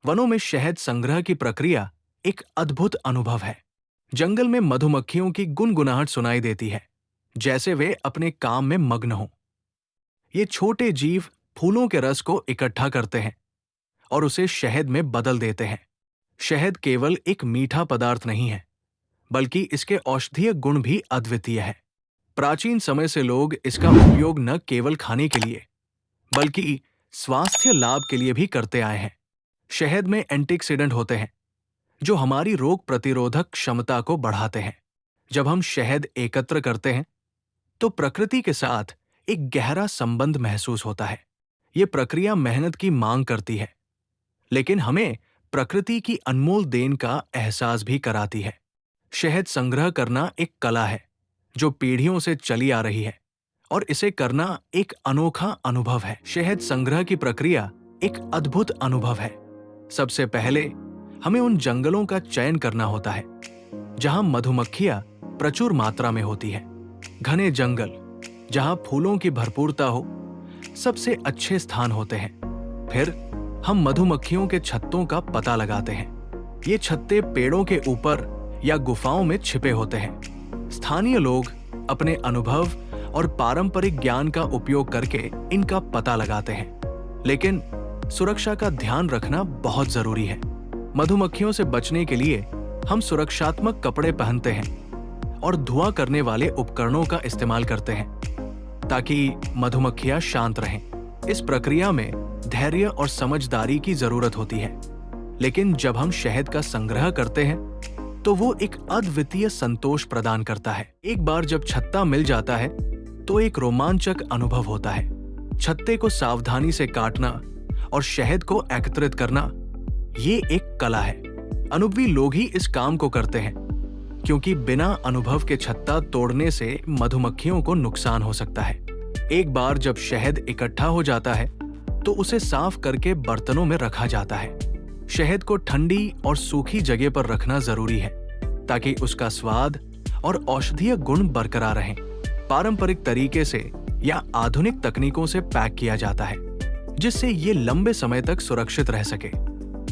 वनों में शहद संग्रह की प्रक्रिया एक अद्भुत अनुभव है। जंगल में मधुमक्खियों की गुनगुनाहट सुनाई देती है, जैसे वे अपने काम में मग्न हों। ये छोटे जीव फूलों के रस को इकट्ठा करते हैं और उसे शहद में बदल देते हैं। शहद केवल एक मीठा पदार्थ नहीं है, बल्कि इसके औषधीय गुण भी अद्वितीय है। प्राचीन समय से लोग इसका उपयोग न केवल खाने के लिए, बल्कि स्वास्थ्य लाभ के लिए भी करते आए हैं। शहद में एंटीऑक्सीडेंट होते हैं, जो हमारी रोग प्रतिरोधक क्षमता को बढ़ाते हैं। जब हम शहद एकत्र करते हैं, तो प्रकृति के साथ एक गहरा संबंध महसूस होता है। ये प्रक्रिया मेहनत की मांग करती है, लेकिन हमें प्रकृति की अनमोल देन का एहसास भी कराती है। शहद संग्रह करना एक कला है, जो पीढ़ियों से चली आ रही है, और इसे करना एक अनोखा अनुभव है। शहद संग्रह की प्रक्रिया एक अद्भुत अनुभव है। सबसे पहले हमें उन जंगलों का चयन करना होता है जहां मधुमक्खियां प्रचुर मात्रा में होती है। घने जंगल जहां फूलों की भरपूरता हो, सबसे अच्छे स्थान होते हैं। फिर हम मधुमक्खियों के छत्तों का पता लगाते हैं। ये छत्ते पेड़ों के ऊपर या गुफाओं में छिपे होते हैं। स्थानीय लोग अपने अनुभव और पारंपरिक ज्ञान का उपयोग करके इनका पता लगाते हैं, लेकिन सुरक्षा का ध्यान रखना बहुत जरूरी है। मधुमक्खियों से बचने के लिए हम सुरक्षात्मक कपड़े पहनते हैं और धुआं करने वाले उपकरणों का इस्तेमाल करते हैं, ताकि मधुमक्खियां शांत रहें। इस प्रक्रिया में धैर्य और समझदारी की जरूरत होती है, लेकिन जब हम शहद का संग्रह करते हैं, तो वो एक अद्वितीय संतोष प्रदान करता है। एक बार जब छत्ता मिल जाता है, तो एक रोमांचक अनुभव होता है। छत्ते को सावधानी से काटना और शहद को एकत्रित करना, ये एक कला है। अनुभवी लोग ही इस काम को करते हैं, क्योंकि बिना अनुभव के छत्ता तोड़ने से मधुमक्खियों को नुकसान हो सकता है। एक बार जब शहद इकट्ठा हो जाता है, तो उसे साफ करके बर्तनों में रखा जाता है। शहद को ठंडी और सूखी जगह पर रखना जरूरी है, ताकि उसका स्वाद और औषधीय गुण बरकरार रहें। पारंपरिक तरीके से या आधुनिक तकनीकों से पैक किया जाता है, जिससे ये लंबे समय तक सुरक्षित रह सके।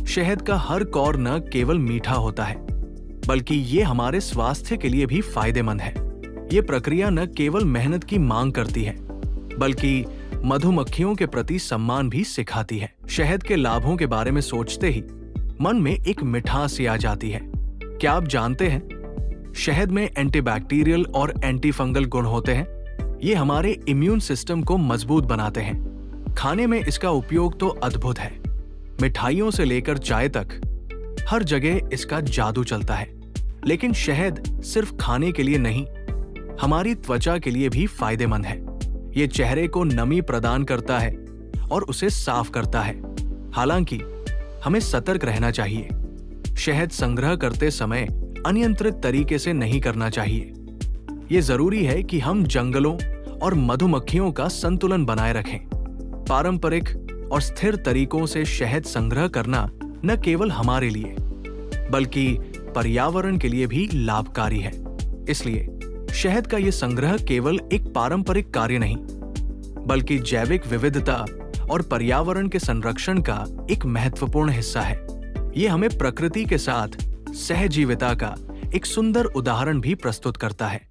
शहद का हर कौर न केवल मीठा होता है, बल्कि ये हमारे स्वास्थ्य के लिए भी फायदेमंद है। ये प्रक्रिया न केवल मेहनत की मांग करती है, बल्कि मधुमक्खियों के प्रति सम्मान भी सिखाती है। शहद के लाभों के बारे में सोचते ही मन में एक मिठास सी आ जाती है। क्या आप जानते हैं, शहद में एंटीबैक्टीरियल और एंटीफंगल गुण होते हैं। ये हमारे इम्यून सिस्टम को मजबूत बनाते हैं। खाने में इसका उपयोग तो अद्भुत है। मिठाइयों से लेकर चाय तक हर जगह इसका जादू चलता है। लेकिन शहद सिर्फ खाने के लिए नहीं, हमारी त्वचा के लिए भी फायदेमंद है। ये चेहरे को नमी प्रदान करता है और उसे साफ करता है। हालांकि हमें सतर्क रहना चाहिए। शहद संग्रह करते समय अनियंत्रित तरीके से नहीं करना चाहिए। ये जरूरी है कि हम जंगलों और मधुमक्खियों का संतुलन बनाए रखें। पारंपरिक और स्थिर तरीकों से शहद संग्रह करना न केवल हमारे लिए, बल्कि पर्यावरण के लिए भी लाभकारी है। इसलिए शहद का ये संग्रह केवल एक पारंपरिक कार्य नहीं, बल्कि जैविक विविधता और पर्यावरण के संरक्षण का एक महत्वपूर्ण हिस्सा है। ये हमें प्रकृति के साथ सहजीविता का एक सुंदर उदाहरण भी प्रस्तुत करता है।